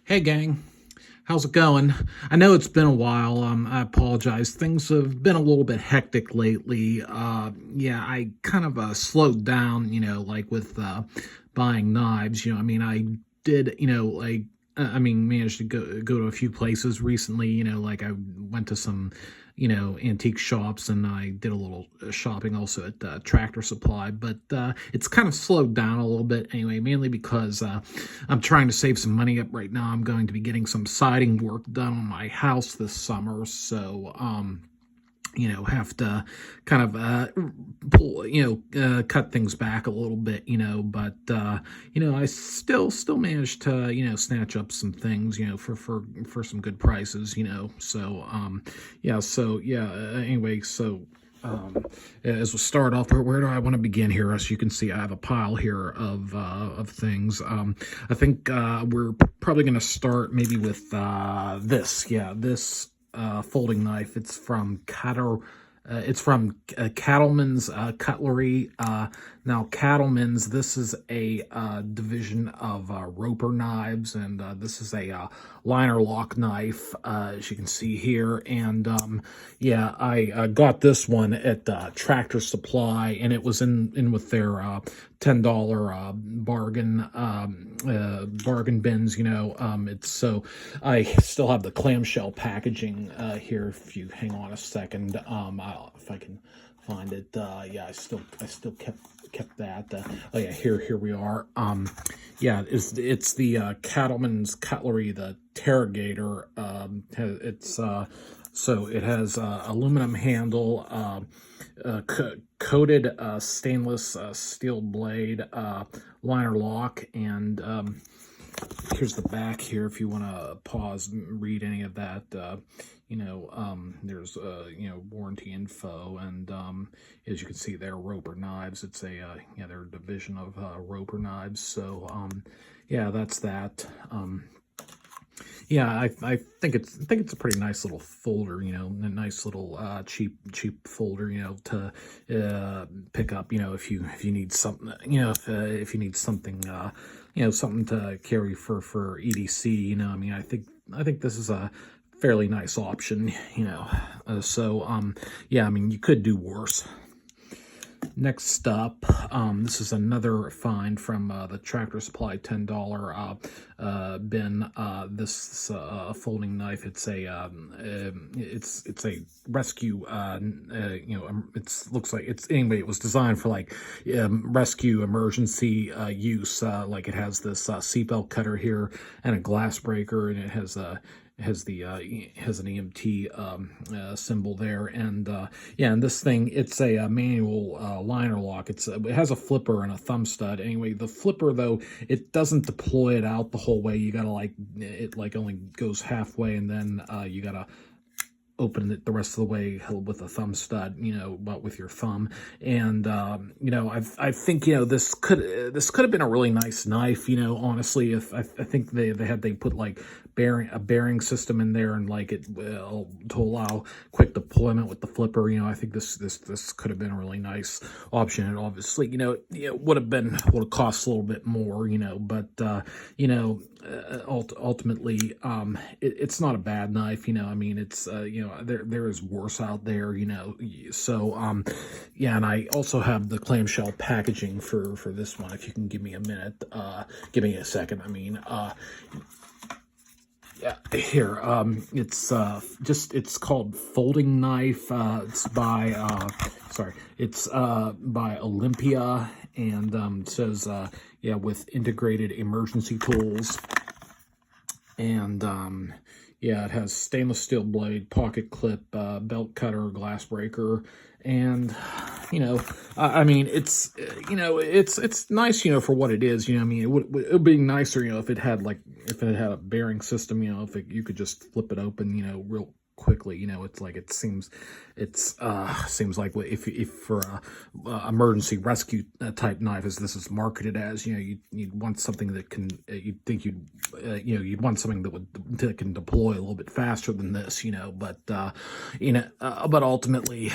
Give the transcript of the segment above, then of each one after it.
Hey gang, how's it going? I know it's been a while. I apologize. Things have been a little bit hectic lately. Yeah, I kind of slowed down, like with buying knives. I did, managed to go to a few places recently. Like I went to some, antique shops, and I did a little shopping also at Tractor Supply. But it's kind of slowed down a little bit anyway, mainly because I'm trying to save some money up right now. I'm going to be getting some siding work done on my house this summer, so have to kind of pull, cut things back a little bit, but I still managed to, snatch up some things, for some good prices, so anyway, so as we start off, where do I want to begin here? As you can see, I have a pile here of things. I think we're probably going to start maybe with this folding knife. It's from Cattleman's Cutlery. Now, Cattleman's, this is a division of Roper knives, and this is a liner lock knife, as you can see here. And I got this one at Tractor Supply, and it was in with their $10 bargain bins. It's so I still have the clamshell packaging here. If you hang on a second, if I can find it. I still kept that. Here we are. It's the Cattleman's Cutlery, the Tarrigator. So it has aluminum handle, coated stainless steel blade, liner lock, and here's the back here if you want to pause and read any of that. There's warranty info, and as you can see, they're Roper knives. It's they're a division of Roper knives. So that's that. I think it's a pretty nice little folder, a nice little cheap folder, to pick up, if you need something, if you need something, something to carry for EDC. I think this is a fairly nice option, you could do worse. Next up, this is another find from the Tractor Supply $10 bin. This folding knife. It's a rescue. Looks like it's anyway. It was designed for like rescue emergency use. Like it has this seatbelt cutter here and a glass breaker, and it has an EMT symbol there, and and this thing, it's a manual liner lock. It has a flipper and a thumb stud. Anyway, the flipper though, it doesn't deploy it out the whole way. You gotta it only goes halfway, and then you gotta open it the rest of the way with a thumb stud, but with your thumb. And I think this could have been a really nice knife, honestly, if I think they put like a bearing system in there, and like it to allow quick deployment with the flipper. I think this could have been a really nice option. And obviously, it would have cost a little bit more, but ultimately, it's not a bad knife. It's there is worse out there, so and I also have the clamshell packaging for this one. If you can give me a minute, give me a second. Here, it's called Folding Knife. It's by by Olympia, and it says with integrated emergency tools. And it has stainless steel blade, pocket clip, belt cutter, glass breaker, and it's it's nice, for what it is. It would be nicer, if it had a bearing system, if you could just flip it open, real quickly. It seems like if for a emergency rescue type knife, as this is marketed as, you'd want something that can you'd want something that can deploy a little bit faster than this, but ultimately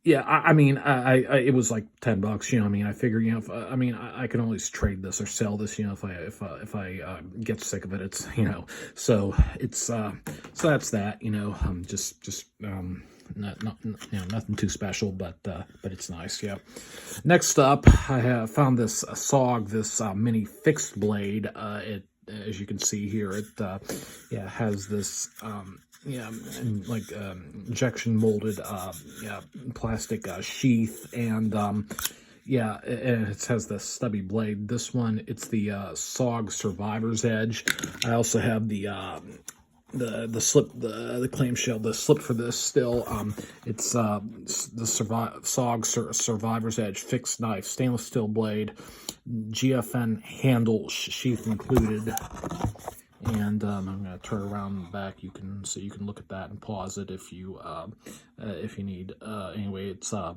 yeah, I mean, it was like $10. You know, I mean, I figure, you know, if, I mean, I can always trade this or sell this. You know, if I get sick of it, it's, you know, so it's so that's that. You know, just not you know, nothing too special, but it's nice. Yeah. Next up, I have found this SOG, this mini fixed blade. It, as you can see here, it yeah, has this yeah, and like injection molded yeah, plastic sheath, and yeah, and it has the stubby blade. This one, it's the SOG Survivor's Edge. I also have the slip, the clamshell, the slip for this still. It's the SOG Survivor's Edge fixed knife, stainless steel blade, GFN handle sheath included. And I'm going to turn around the back. You can look at that and pause it if you need. Anyway, it's so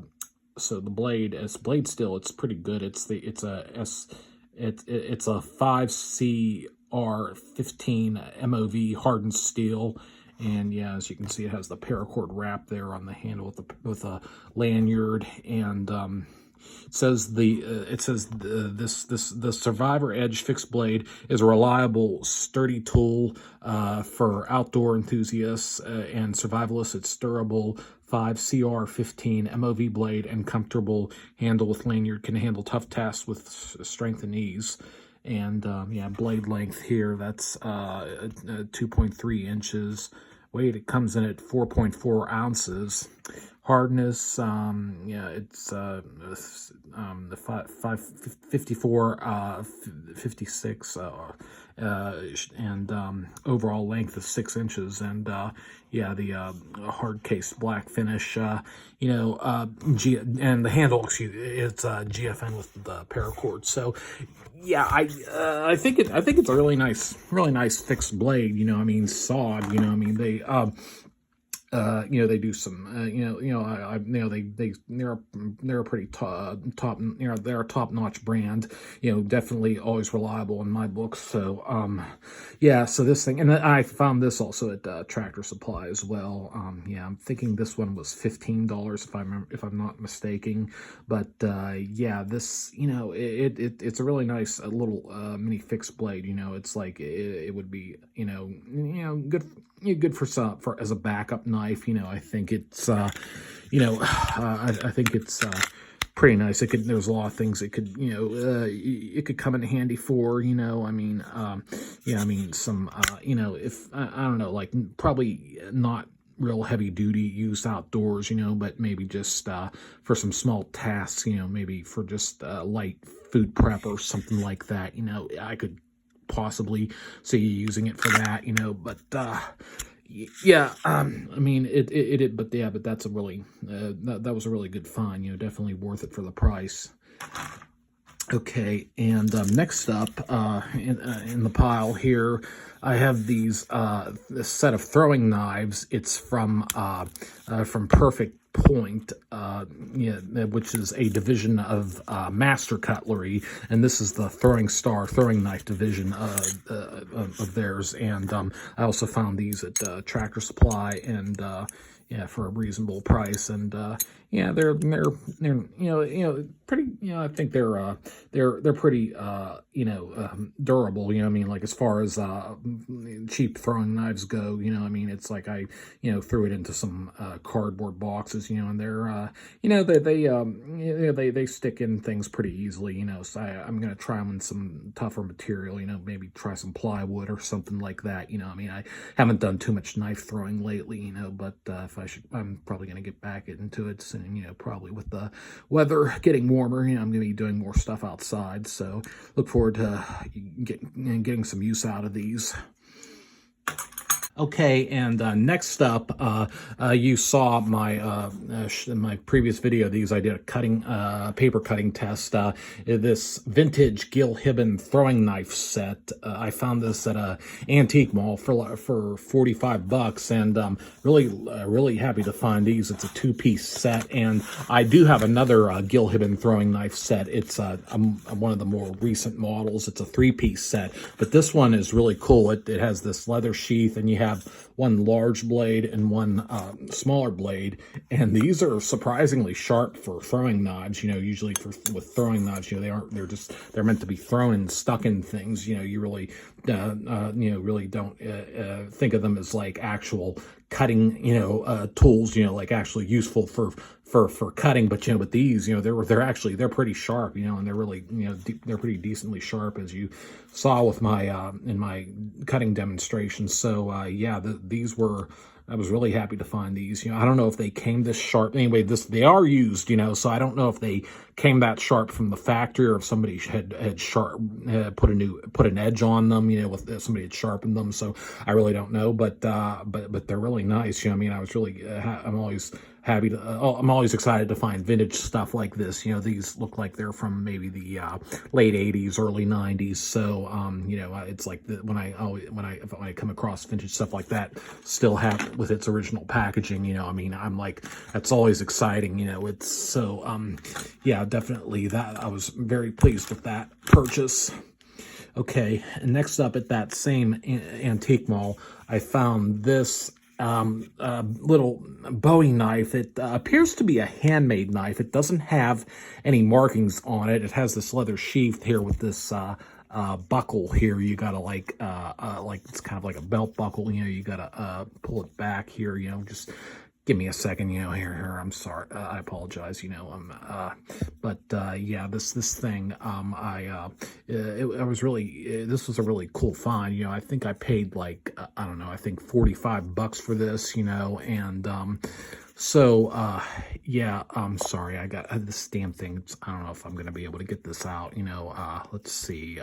the blade, as blade steel, it's pretty good. It's a 5CR15 MOV hardened steel. And yeah, as you can see, it has the paracord wrap there on the handle with a lanyard, and it says the Survivor Edge fixed blade is a reliable, sturdy tool for outdoor enthusiasts and survivalists. It's durable, 5CR15 MOV blade, and comfortable handle with lanyard, can handle tough tasks with strength and ease. And yeah, blade length here, that's 2.3 inches. Weight, it comes in at 4.4 ounces. Hardness, yeah, it's 54, 56, and overall length is 6 inches, and yeah, the hard case black finish, you know, and the handle, excuse me, it's GFN with the paracord. So yeah, I think it's a really nice fixed blade. You know, I mean, SOG. You know, I mean, they you know, they do some, they're a pretty top, you know, they're a top-notch brand, you know, definitely always reliable in my books. So, yeah, so this thing, and I found this also at Tractor Supply as well. Yeah, I'm thinking this one was $15 if I'm not mistaken, but, yeah, this, you know, it's a really nice little, mini fixed blade. You know, it's like, it would be, you know, good for as a backup knife. You know, I think it's you know, I think it's pretty nice. There's a lot of things it could, you know, it could come in handy for, you know, I mean, yeah, I mean, some you know, if I don't know, like probably not real heavy duty use outdoors, you know, but maybe just for some small tasks, you know, maybe for just light food prep or something like that. You know, I could possibly see you using it for that, you know, but yeah, I mean, but yeah, but that's a really that was a really good find, you know, definitely worth it for the price. Okay, and next up in the pile here, I have this set of throwing knives. It's from Perfect Point, yeah, which is a division of Master Cutlery, and this is the Throwing Star throwing knife division of theirs. And I also found these at Tractor Supply, and yeah, for a reasonable price. And yeah, they're you know pretty, you know, I think they're pretty you know, durable. You know, I mean, like as far as cheap throwing knives go, you know, I mean, it's like I, you know, threw it into some cardboard boxes, you know, and they're you know, they stick in things pretty easily, you know. So I'm gonna try them in some tougher material, you know, maybe try some plywood or something like that. You know, I mean, I haven't done too much knife throwing lately, you know, but I'm probably gonna get back into it soon, you know, probably with the weather getting warmer. You know, I'm gonna be doing more stuff outside, so look forward to getting some use out of these. Okay, and next up, you saw my my previous video. These I did a paper cutting test. This vintage Gil Hibben throwing knife set. I found this at a antique mall for $45, and really happy to find these. It's a 2-piece set, and I do have another Gil Hibben throwing knife set. It's one of the more recent models. It's a 3-piece set, but this one is really cool. It has this leather sheath, and you have one large blade and one smaller blade, and these are surprisingly sharp for throwing knives. Usually with throwing knives, they're meant to be thrown and stuck in things. You really really don't think of them as like actual cutting tools, like actually useful for cutting. But with these, they're pretty sharp, and they're really they're pretty decently sharp, as you saw with my in my cutting demonstration. So yeah, these were, I was really happy to find these. I don't know if they came this sharp. Anyway, they are used, so I don't know if they came that sharp from the factory, or if somebody had put an edge on them, with somebody had sharpened them. So I really don't know, but they're really nice. I mean, I was really I'm always happy to I'm always excited to find vintage stuff like this. These look like they're from maybe the late 80s, early 90s. So it's like when I come across vintage stuff like that, still have with its original packaging, I mean, I'm like, that's always exciting. It's so yeah, definitely that I was very pleased with that purchase. Okay, and next up at that same antique mall, I found this little Bowie knife. It appears to be a handmade knife. It doesn't have any markings on it. It has this leather sheath here with this buckle here. You gotta like it's kind of like a belt buckle. You gotta pull it back here. Just give me a second. Here. I'm sorry. I apologize. But yeah, this thing. I was really. This was a really cool find. I think I paid like I don't know. I think $45 for this. And so, yeah, I'm sorry. I got this damn thing. I don't know if I'm going to be able to get this out, let's see.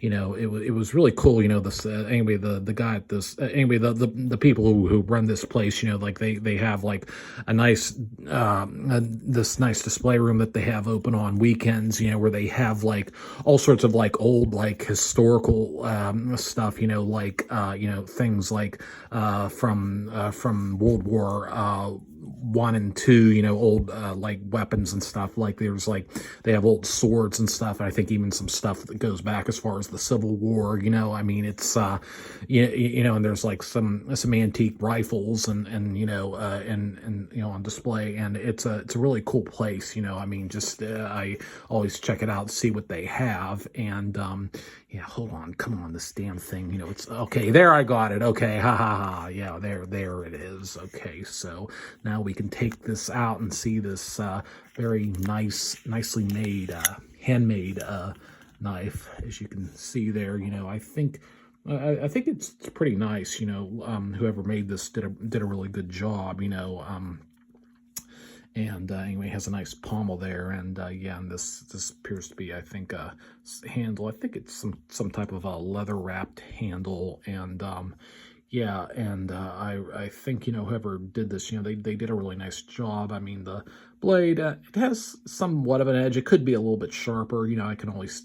It was really cool, this, anyway, the guy at this, anyway, the people who run this place, like they have like a nice, this nice display room that they have open on weekends, where they have like all sorts of like old, like historical, stuff, like, things like, from World War, I and II, old like weapons and stuff. Like there's like they have old swords and stuff. And I think even some stuff that goes back as far as the Civil War. I mean, it's and there's like some antique rifles and on display, and it's a really cool place. I mean, just I always check it out, see what they have, and yeah, hold on, come on, this damn thing, it's okay. There, I got it. Okay, ha ha ha. Yeah, there it is. Okay, so now we can take this out and see this very nicely made, handmade knife. As you can see there, I think it's pretty nice. Whoever made this did a really good job. And anyway, has a nice pommel there, and yeah, and this appears to be, I think, a handle. I think it's some type of a leather wrapped handle, and yeah, and I think whoever did this, they did a really nice job. I mean, the blade, it has somewhat of an edge. It could be a little bit sharper. I can always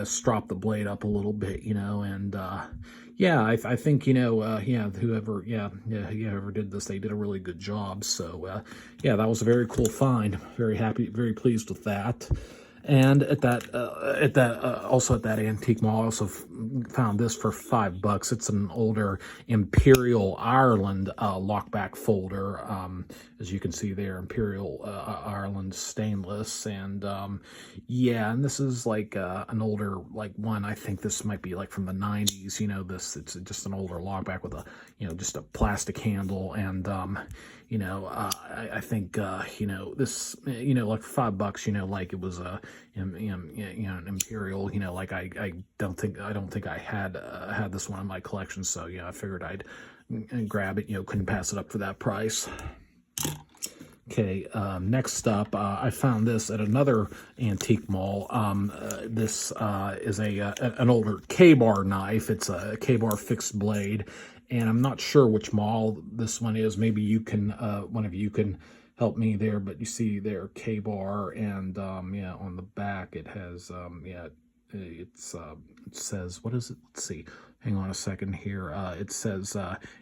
strop the blade up a little bit, and yeah, I think yeah, whoever did this, they did a really good job. So yeah, that was a very cool find. Very happy, very pleased with that. And at that also at that antique mall, I also found this for $5. It's an older Imperial Ireland lockback folder. As you can see there, Imperial Ireland stainless, and yeah, and this is like an older one. I think this might be like from the 90s. It's just an older lockback with a just a plastic handle, and I think this like $5, like it was a an Imperial, like I don't think I had this one in my collection, so I figured I'd grab it. Couldn't pass it up for that price. Okay, next up, I found this at another antique mall. This is an older K-bar knife. It's a K-bar fixed blade, and I'm not sure which mall this one is. Maybe you can, one of you can help me there. But you see there, K-bar, and yeah, on the back it has yeah, it says, what is it? Let's see. hang on a second here. It says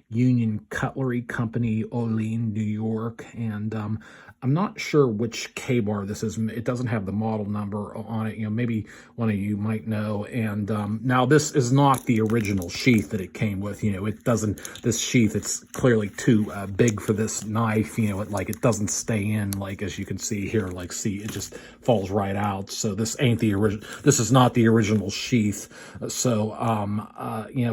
Union Cutlery Company, Olean, New York, and I'm not sure which K-bar this is. It doesn't have the model number on it. Maybe one of you might know. And now this is not the original sheath that it came with. It doesn't. This sheath, it's clearly too big for this knife. It doesn't stay in. Like as you can see here, see it just falls right out. So this ain't the original. This is not the original sheath. So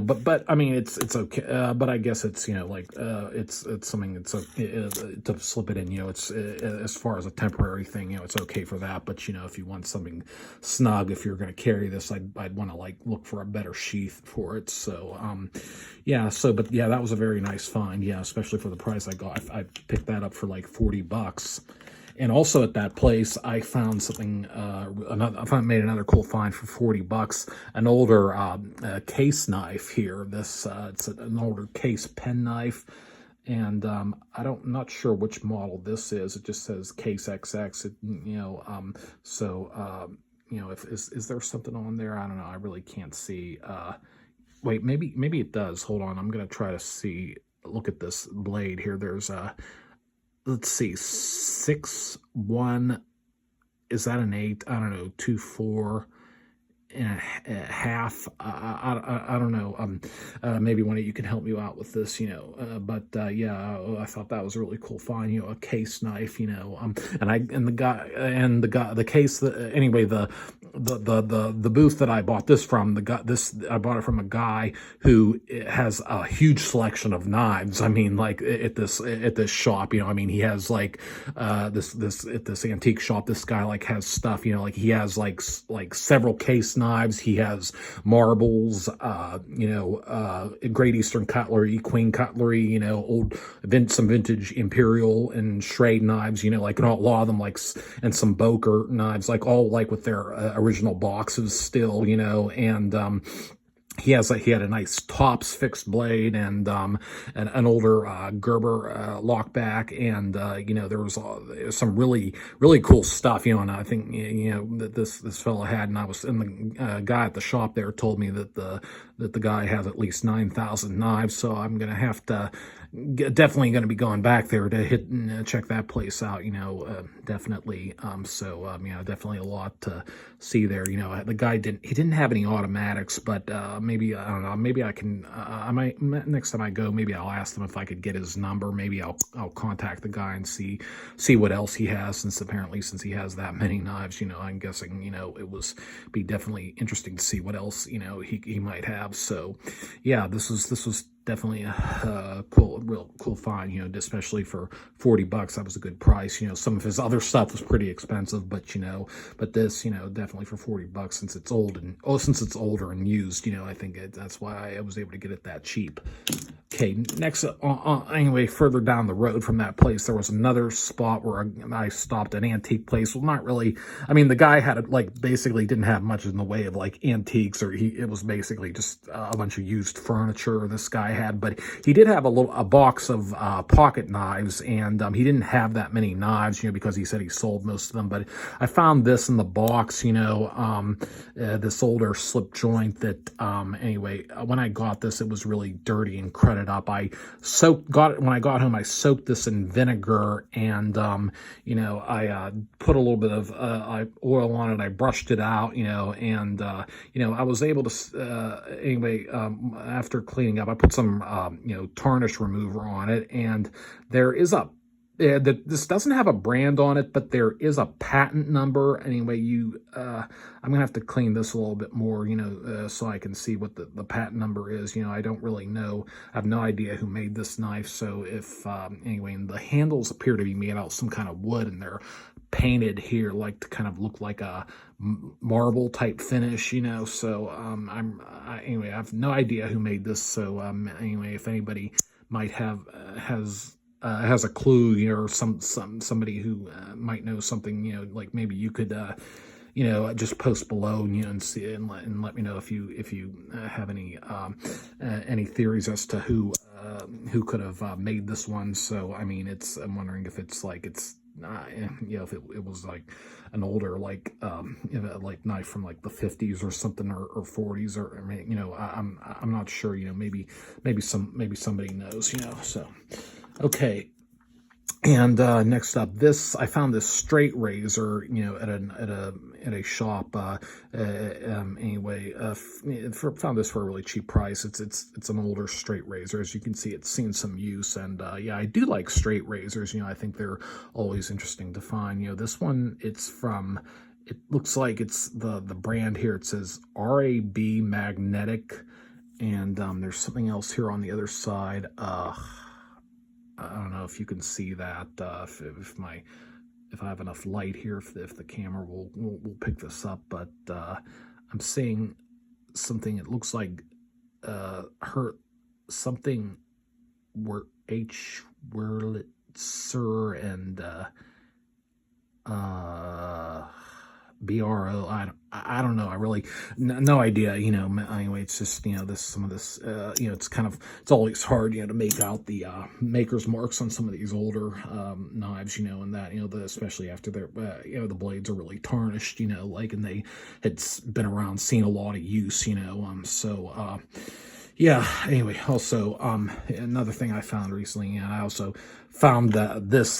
but I mean it's okay. But I guess it's it's something it's to slip it in. It's as far as a temporary thing, it's okay for that. But if you want something snug, if you're going to carry this, I'd want to look for a better sheath for it. So but that was a very nice find. Yeah, especially for the price I got. I picked that up for like $40. And also at that place, I found something. I made another cool find for $40. An older case knife here. It's an older case pen knife, and not sure which model this is. It just says Case XX. Is there something on there? I don't know. I really can't see. Wait, maybe it does. Hold on. I'm gonna try to look at this blade here. There's let's see, 6'1", is that an 8? I don't know, 2'4" and a half. I don't know. Maybe one of you can help me out with this. I thought that was a really cool find. A case knife. The case. Anyway, the booth that I bought this from. I bought it from a guy who has a huge selection of knives. I mean, at this shop. he has this antique shop. This guy has stuff. He has several case knives. He has marbles, Great Eastern cutlery, Queen cutlery, some vintage imperial and Schrade knives, and a lot of them and some Boker knives, all with their original boxes still, and he had a nice Tops fixed blade and an older Gerber lockback, and there was some really cool stuff, and I think that this fellow had, and the guy at the shop there told me that the guy has at least 9,000 knives, so I'm gonna have to definitely going to be going back there to hit and check that place out, definitely. Definitely a lot to see there. The guy didn't have any automatics, but maybe, I don't know, maybe I can, I might, next time I go, maybe I'll ask them if I could get his number. Maybe I'll contact the guy and see what else he has, since he has that many knives, I'm guessing, it be definitely interesting to see what else, he might have. So yeah, this was definitely a real cool find, especially for $40. That was a good price. Some of his other stuff was pretty expensive, but this, definitely for $40, since it's older and used, I think that's why I was able to get it that cheap. Okay, next, anyway, further down the road from that place, there was another spot where I stopped, an antique place. Well, not really. I mean, the guy had basically didn't have much in the way of antiques, or it was basically just a bunch of used furniture this guy had, but he did have a box of pocket knives, and he didn't have that many knives, because he said he sold most of them. But I found this in the box, this older slip joint that, anyway, when I got this, it was really dirty and cruddy up. When I got home, I soaked this in vinegar, and I put a little bit of oil on it. I brushed it out, and I was able to after cleaning up, I put some tarnish remover on it, and there is this doesn't have a brand on it, but there is a patent number. Anyway, I'm gonna have to clean this a little bit more, so I can see what the patent number is. I don't really know. I have no idea who made this knife. So if anyway, and the handles appear to be made out of some kind of wood, and they're painted here to kind of look like a marble type finish, So anyway, I have no idea who made this. So anyway, if anybody might has a clue, or somebody who might know something, maybe you could just post below, and see and let me know if you have any theories as to who could have made this one. So I mean, I'm wondering if it's if it was like an older, like, like knife from like the 50s or something, or 40s, or I mean, I'm not sure, maybe somebody knows, so. Okay. And next up, I found this straight razor, at a shop. Anyway, found this for a really cheap price. It's an older straight razor. As you can see, it's seen some use, and yeah, I do like straight razors. I think they're always interesting to find. This one, it looks like it's the brand here. It says RAB Magnetic, and there's something else here on the other side. I don't know if you can see that, if I have enough light here, if the camera will pick this up, but I'm seeing something. It looks like something where H Wurlitzer and BRO. I don't know. I really no idea. Anyway, it's just some of this. It's always hard to make out the maker's marks on some of these older knives. And that especially after they're the blades are really tarnished. And they had been around, seen a lot of use. Yeah, anyway, also, another thing I found recently, and I also found this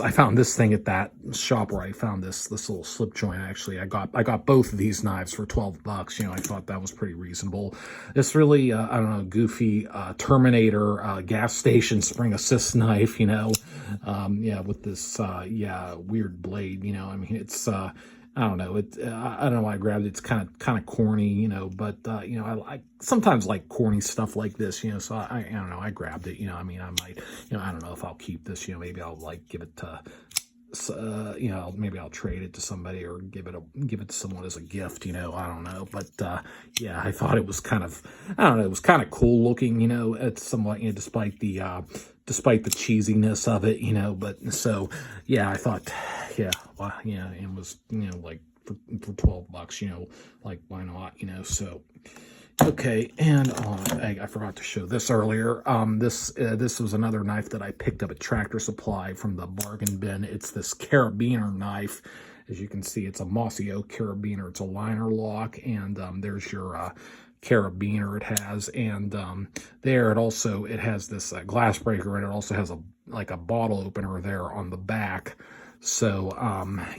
thing at that shop where I found this little slip joint. Actually, I got both of these knives for $12. I thought that was pretty reasonable. This really, I don't know, goofy Terminator gas station spring assist knife, yeah, with this, weird blade, I mean, it's, I don't know. I don't know why I grabbed it. It's kind of corny, but I sometimes like corny stuff like this, So I don't know. I grabbed it, I mean, I might, I don't know if I'll keep this, maybe I'll like give it to, maybe I'll trade it to somebody or give it to someone as a gift, I don't know. But yeah, I thought it was kind of, I don't know, it was kind of cool looking, it's somewhat, despite the cheesiness of it, but so yeah, I thought, yeah, well, yeah, it was, like for $12, like why not, so. Okay, and I forgot to show this earlier. This was another knife that I picked up at Tractor Supply from the bargain bin. It's this carabiner knife. As you can see, it's a mossy oak carabiner. It's a liner lock, and there's your carabiner it has, and there it has this glass breaker, and it also has a bottle opener there on the back. So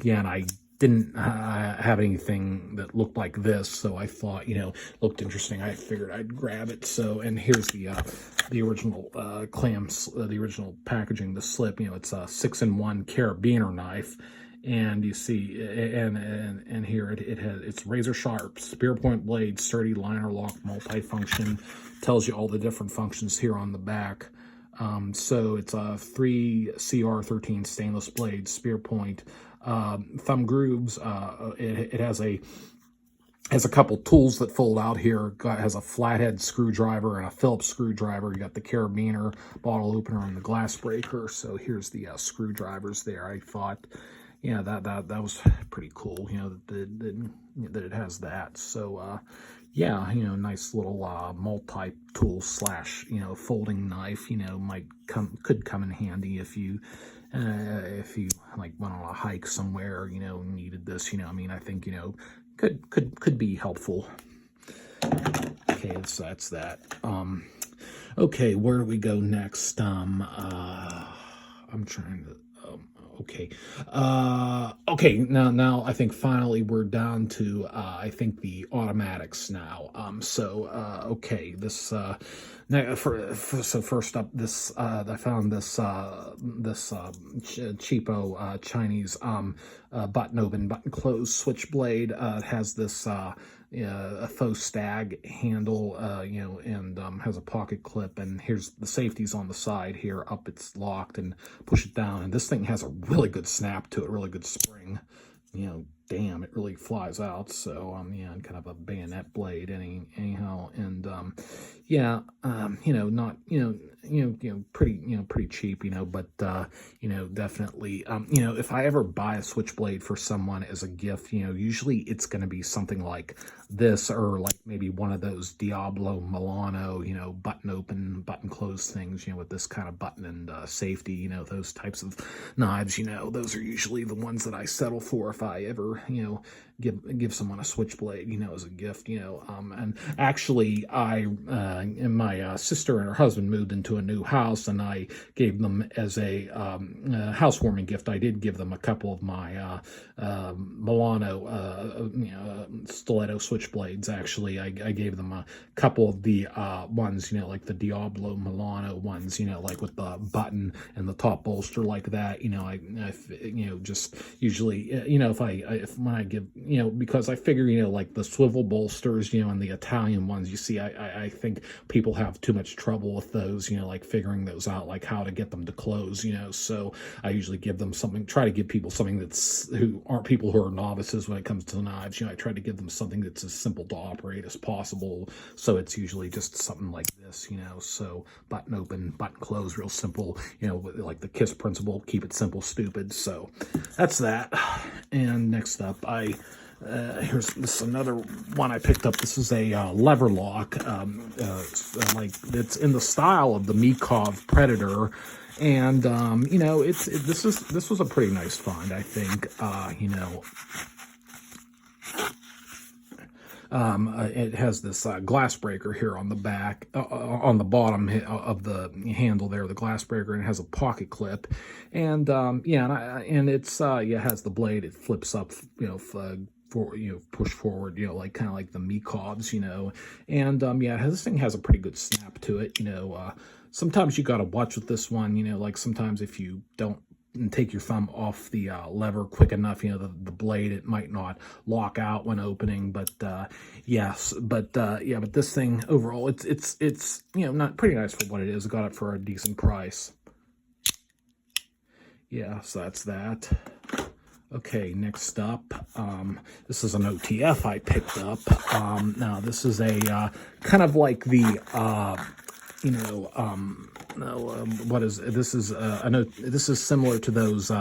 yeah, and I didn't have anything that looked like this, so I thought, looked interesting. I figured I'd grab it. So, and here's the original clamps, the original packaging, the slip. It's a 6-in-1 carabiner knife, and you see, and here it's razor sharp, spear point blade, sturdy liner lock, multi-function. Tells you all the different functions here on the back. So it's a 3CR13 stainless blade, spear point. Thumb grooves. It has a couple tools that fold out here. It has a flathead screwdriver and a Phillips screwdriver. You got the carabiner, bottle opener, and the glass breaker. So here's the screwdrivers there. I thought, yeah, that was pretty cool. That it has that. So yeah, nice little multi-tool / folding knife. Could come in handy if you like went on a hike somewhere, needed this, I mean, I think, could be helpful. Okay, so that's that. Okay, where do we go next? I'm trying to, okay. Okay, now I think finally we're down to, I think the automatics now. Okay, this, now, so first up, this I found this cheapo Chinese button open, button close switchblade. It has this a faux stag handle, and has a pocket clip, and here's the safeties on the side here. Up, it's locked, and push it down, and this thing has a really good snap to it, really good spring. damn, it really flies out. So, yeah, and kind of a bayonet blade anyhow. And, not, pretty cheap, but, definitely, if I ever buy a switchblade for someone as a gift, usually it's going to be something like this, or like maybe one of those Diablo Milano, button open, button close things, with this kind of button and safety, those types of knives, those are usually the ones that I settle for if I ever, give someone a switchblade, as a gift, and actually and my sister and her husband moved into a new house, and I gave them as a housewarming gift. I did give them a couple of my Milano, stiletto switchblades. Actually, I gave them a couple of the ones, like the Diablo Milano ones, like with the button and the top bolster like that. I just usually, if when I give, because I figure, like the swivel bolsters, and the Italian ones, you see, I think people have too much trouble with those, like figuring those out, like how to get them to close, so I usually give them something, try to give people something who aren't people who are novices when it comes to knives, I try to give them something that's as simple to operate as possible, so it's usually just something like this, so button open, button close, real simple, like the KISS principle, keep it simple, stupid. So that's that. And next up, here's this another one I picked up. This is a lever lock, like it's in the style of the Mikov Predator, and this was a pretty nice find, I think. It has this glass breaker here on the back, on the bottom of the handle there, the glass breaker, and it has a pocket clip, and and it's it has the blade. It flips up, push forward, like kind of like the Mikovs, and this thing has a pretty good snap to it, Sometimes you got to watch with this one, like sometimes if you don't and take your thumb off the lever quick enough, the blade, it might not lock out when opening, but but this thing overall, it's not pretty nice for what it is. Got it for a decent price. Yeah, so that's that. Okay, next up, this is an OTF I picked up. Now this is a kind of like the what is this? This is similar to those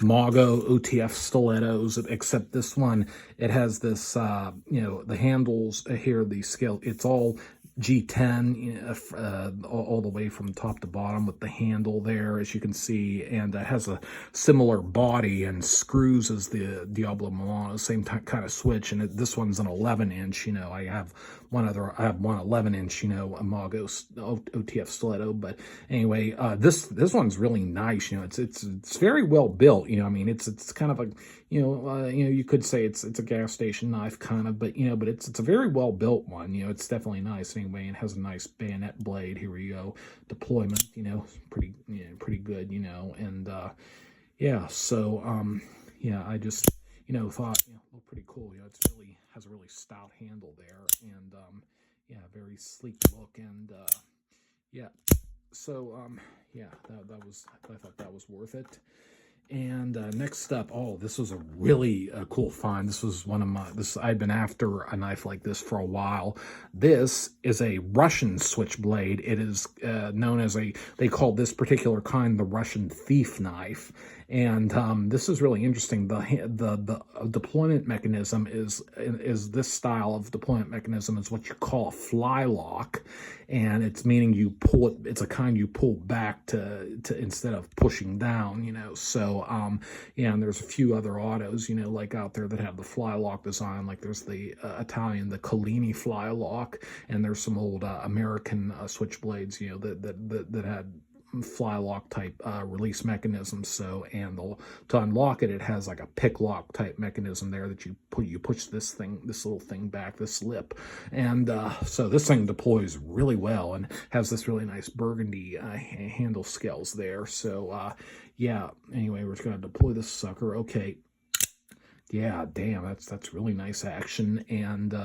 Mago OTF stilettos, except this one, it has this the handles here, the scale, it's all G10, all the way from top to bottom with the handle there, as you can see, and it has a similar body and screws as the Diablo Milano, same kind of switch, and this one's an 11-inch. I have one 11-inch, a Mago OTF stiletto, but anyway, this one's really nice. It's very well built. It's kind of a you could say it's a gas station knife kind of, but but it's a very well built one. It's definitely nice anyway, and has a nice bayonet blade. Here we go, deployment. Pretty good. And so I just thought looked pretty cool. It's really has a really stout handle there, and very sleek look, and so that was, I thought that was worth it. And next up, this was a really cool find. This was one of my, I'd been after a knife like this for a while. This is a Russian switchblade. It is known as they call this particular kind the Russian thief knife. And this is really interesting. The deployment mechanism is this style of deployment mechanism is what you call a fly lock, and it's meaning you pull it. It's a kind you pull back to instead of pushing down. So and there's a few other autos like out there that have the fly lock design. Like there's the Italian, the Collini fly lock, and there's some old American switchblades that had fly lock type release mechanism. So, and to unlock it, it has like a pick lock type mechanism there that you push this little thing back, this lip, and so this thing deploys really well and has this really nice burgundy handle scales there. So anyway, we're just gonna deploy this sucker. Okay. Yeah, damn, that's really nice action, and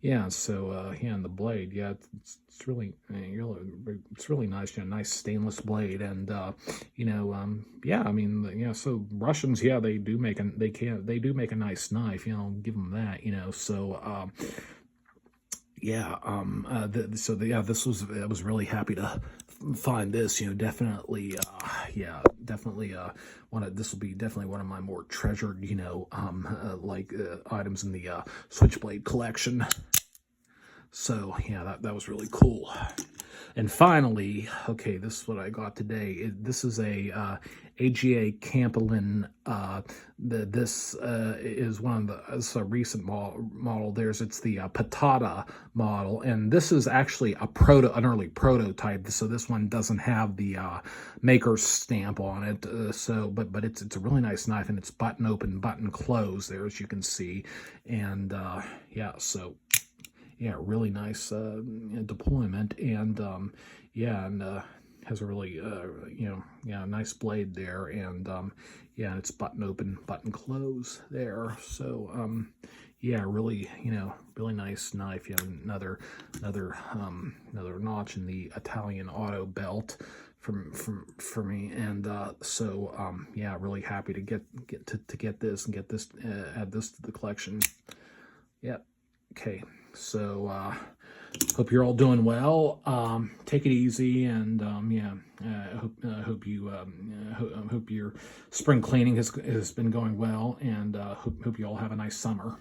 Yeah, so yeah, and the blade, yeah, it's really, it's really nice, nice stainless blade, and yeah, I mean, so Russians, yeah, they do make a nice knife, give them that, so yeah, yeah, I was really happy to find this, definitely, yeah, definitely, this will be definitely one of my more treasured, items in the Switchblade collection. So yeah, that was really cool. And finally, okay, this is what I got today. This is a AGA Campbellin. This is one of the, it's a recent model. It's the Patata model, and this is actually an early prototype. So this one doesn't have the maker's stamp on it. But it's a really nice knife, and it's button open, button close there, as you can see, and yeah, so yeah, really nice deployment, and yeah, and has a really yeah, nice blade there, and yeah, it's button open, button close there. So yeah, really, really nice knife. Another notch in the Italian auto belt for me, and so yeah, really happy to get this and add this to the collection. Yeah. Okay, so hope you're all doing well. Take it easy, and yeah, hope your spring cleaning has been going well, and hope you all have a nice summer.